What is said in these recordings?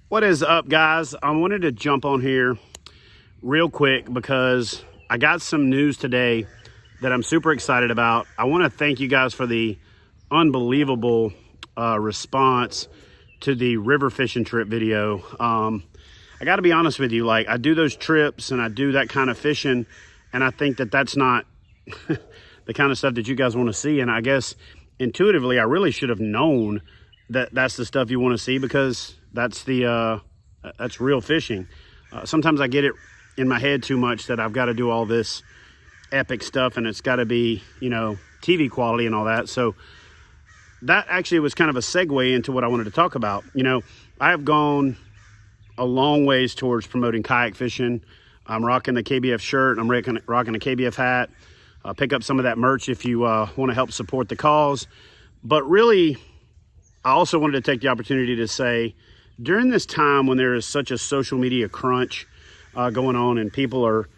What is up, guys? I wanted to jump on here real quick because I got some news today that I'm super excited about. I want to thank you guys for the unbelievable response to the river fishing trip video. I got to be honest with you, like, I do those trips and I do that kind of fishing, and I think that that's not the kind of stuff that you guys want to see. And I guess intuitively I really should have known that that's the stuff you want to see, because that's real fishing. Sometimes I get it in my head too much that I've got to do all this epic stuff and it's got to be, TV quality and all that. So that actually was kind of a segue into what I wanted to talk about. I have gone a long ways towards promoting kayak fishing. I'm rocking the KBF shirt. I'm rocking a KBF hat. Pick up some of that merch if you want to help support the cause. But really, I also wanted to take the opportunity to say, during this time when there is such a social media crunch going on and people are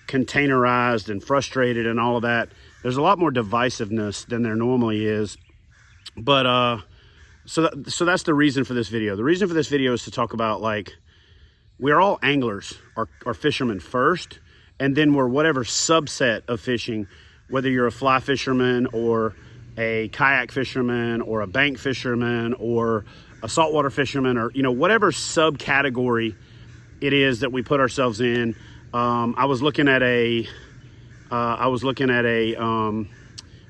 containerized and frustrated and all of that, there's a lot more divisiveness than there normally is. But so that's the reason for this video. The reason for this video is to talk about, like, we're all anglers or fishermen first, and then we're whatever subset of fishing, whether you're a fly fisherman or a kayak fisherman or a bank fisherman or a saltwater fisherman, or whatever subcategory it is that we put ourselves in. I was looking at a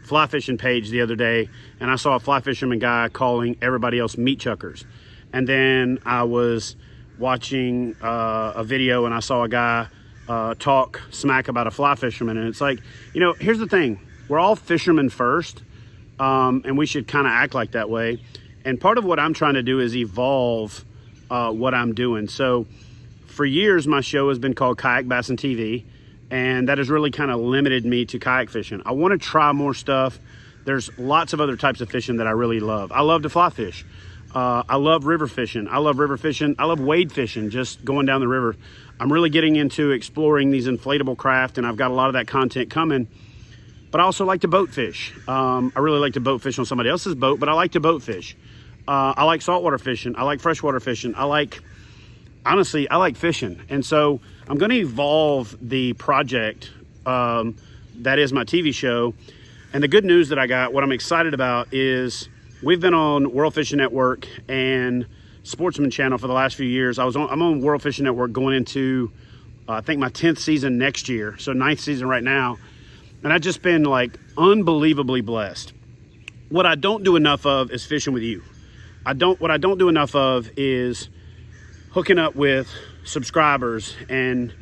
fly fishing page the other day, and I saw a fly fisherman guy calling everybody else meat chuckers. And then I was watching a video and I saw a guy talk smack about a fly fisherman. And it's like, here's the thing: we're all fishermen first, and we should kind of act like that way. And part of what I'm trying to do is evolve what I'm doing. So for years, my show has been called Kayak, Bass, and TV, and that has really kind of limited me to kayak fishing. I want to try more stuff. There's lots of other types of fishing that I really love. I love to fly fish. I love river fishing. I love wade fishing, just going down the river. I'm really getting into exploring these inflatable craft, and I've got a lot of that content coming. But I also like to boat fish. I really like to boat fish on somebody else's boat, but I like to boat fish. I like saltwater fishing. I like freshwater fishing. Honestly, I like fishing. And so I'm going to evolve the project that is my TV show. And the good news that I got, what I'm excited about, is we've been on World Fishing Network and Sportsman Channel for the last few years. I'm on World Fishing Network going into, I think, my 10th season next year. So 9th season right now. And I've just been, like, unbelievably blessed. What I don't do enough of is fishing with you. What I don't do enough of is hooking up with subscribers and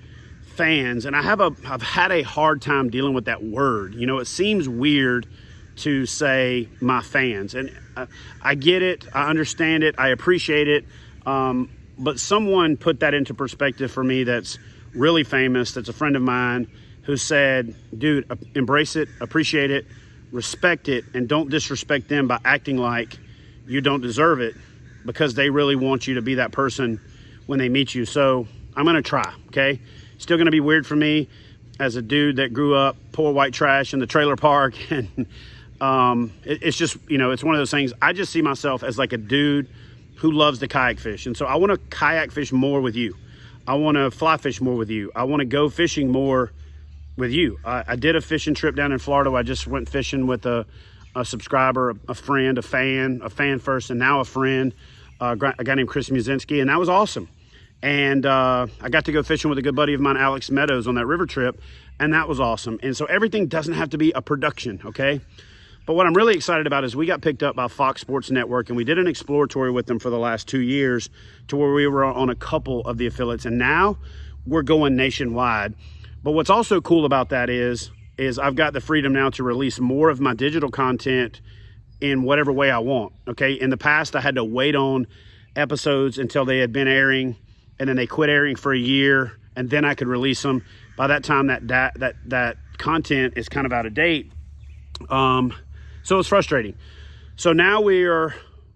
fans. And I've had a hard time dealing with that word. It seems weird to say my fans. And I get it. I understand it. I appreciate it. But someone put that into perspective for me that's really famous, that's a friend of mine, who said, dude, embrace it, appreciate it, respect it, and don't disrespect them by acting like you don't deserve it, because they really want you to be that person when they meet you. So I'm going to try, okay? Still going to be weird for me as a dude that grew up poor white trash in the trailer park. And it's just, it's one of those things. I just see myself as like a dude who loves to kayak fish. And so I want to kayak fish more with you. I want to fly fish more with you. I want to go fishing more with you. I did a fishing trip down in Florida. I just went fishing with a subscriber, a friend, a fan first, and now a friend, a guy named Chris Muzinski, and that was awesome. And I got to go fishing with a good buddy of mine, Alex Meadows, on that river trip, and that was awesome. And so everything doesn't have to be a production, okay? But what I'm really excited about is we got picked up by Fox Sports Network, and we did an exploratory with them for the last 2 years, to where we were on a couple of the affiliates, and now we're going nationwide. But what's also cool about that is I've got the freedom now to release more of my digital content in whatever way I want, okay? In the past, I had to wait on episodes until they had been airing, and then they quit airing for a year, and then I could release them. By that time, that content is kind of out of date. So it's frustrating. So now we are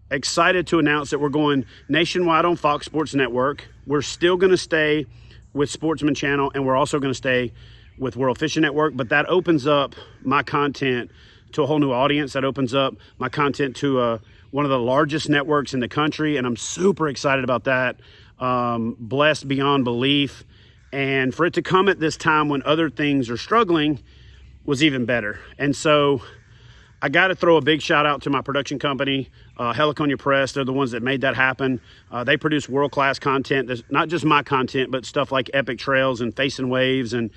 excited to announce that we're going nationwide on Fox Sports Network. We're still going to stay with Sportsman Channel, and we're also going to stay with World Fishing Network, but that opens up my content to a whole new audience. That opens up my content to one of the largest networks in the country, and I'm super excited about that. blessed beyond belief. And for it to come at this time when other things are struggling was even better. And so I got to throw a big shout out to my production company, Heliconia Press. They're the ones that made that happen. They produce world-class content. There's not just my content, but stuff like Epic Trails and Facing Waves and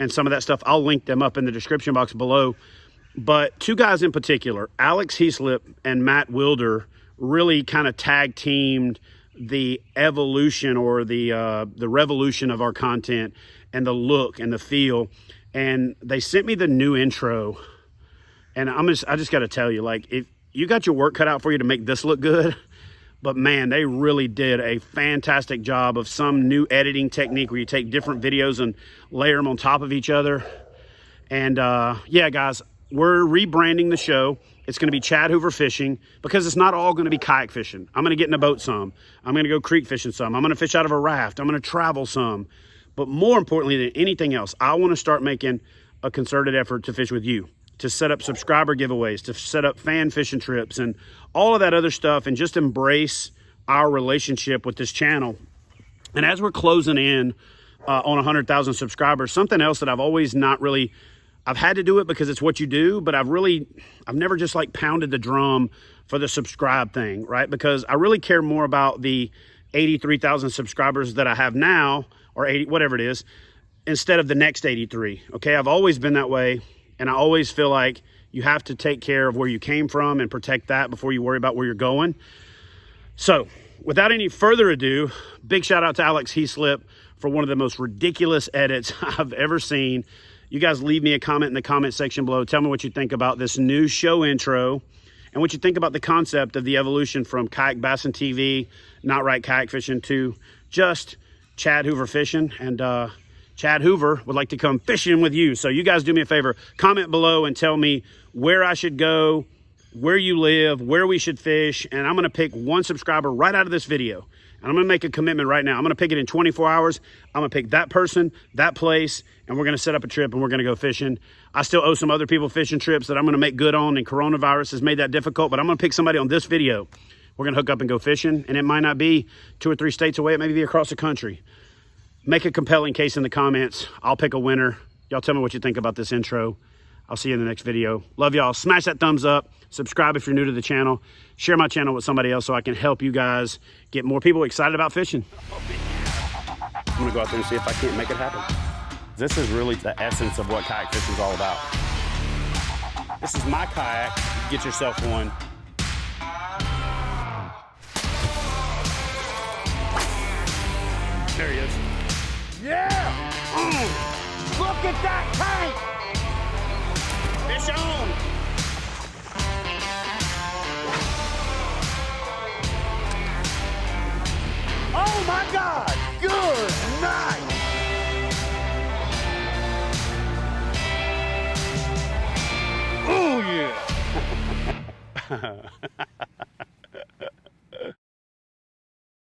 some of that stuff. I'll link them up in the description box below. But two guys in particular, Alex Heaslip and Matt Wilder, really kind of tag teamed the evolution or the revolution of our content and the look and the feel. And they sent me the new intro. And I just got to tell you, like, if you got your work cut out for you to make this look good, but man, they really did a fantastic job of some new editing technique where you take different videos and layer them on top of each other. And yeah, guys, we're rebranding the show. It's going to be Chad Hoover Fishing, because it's not all going to be kayak fishing. I'm going to get in a boat some. I'm going to go creek fishing some. I'm going to fish out of a raft. I'm going to travel some. But more importantly than anything else, I want to start making a concerted effort to fish with you, to set up subscriber giveaways, to set up fan fishing trips and all of that other stuff, and just embrace our relationship with this channel. And as we're closing in on 100,000 subscribers, something else that I've always not really, I've had to do it because it's what you do, but I've never just like pounded the drum for the subscribe thing, right? Because I really care more about the 83,000 subscribers that I have now, or 80, whatever it is, instead of the next 83. Okay, I've always been that way. And I always feel like you have to take care of where you came from and protect that before you worry about where you're going. So without any further ado, big shout out to Alex Heaslip for one of the most ridiculous edits I've ever seen. You guys leave me a comment in the comment section below. Tell me what you think about this new show intro and what you think about the concept of the evolution from Kayak Bassin TV, Not Right Kayak Fishing, to just Chad Hoover Fishing. And Chad Hoover would like to come fishing with you. So you guys do me a favor, comment below and tell me where I should go, where you live, where we should fish. And I'm going to pick one subscriber right out of this video. And I'm going to make a commitment right now. I'm going to pick it in 24 hours. I'm going to pick that person, that place, and we're going to set up a trip and we're going to go fishing. I still owe some other people fishing trips that I'm going to make good on, and coronavirus has made that difficult, but I'm going to pick somebody on this video. We're going to hook up and go fishing, and it might not be 2 or 3 states away. It may be across the country. Make a compelling case in the comments. I'll pick a winner. Y'all tell me what you think about this intro. I'll see you in the next video. Love y'all. Smash that thumbs up. Subscribe if you're new to the channel. Share my channel with somebody else so I can help you guys get more people excited about fishing. I'm going to go out there and see if I can't make it happen. This is really the essence of what kayak fishing is all about. This is my kayak. Get yourself one. There he is. Yeah! Look at that tank! Fish on! Oh my God! Good night! Oh yeah!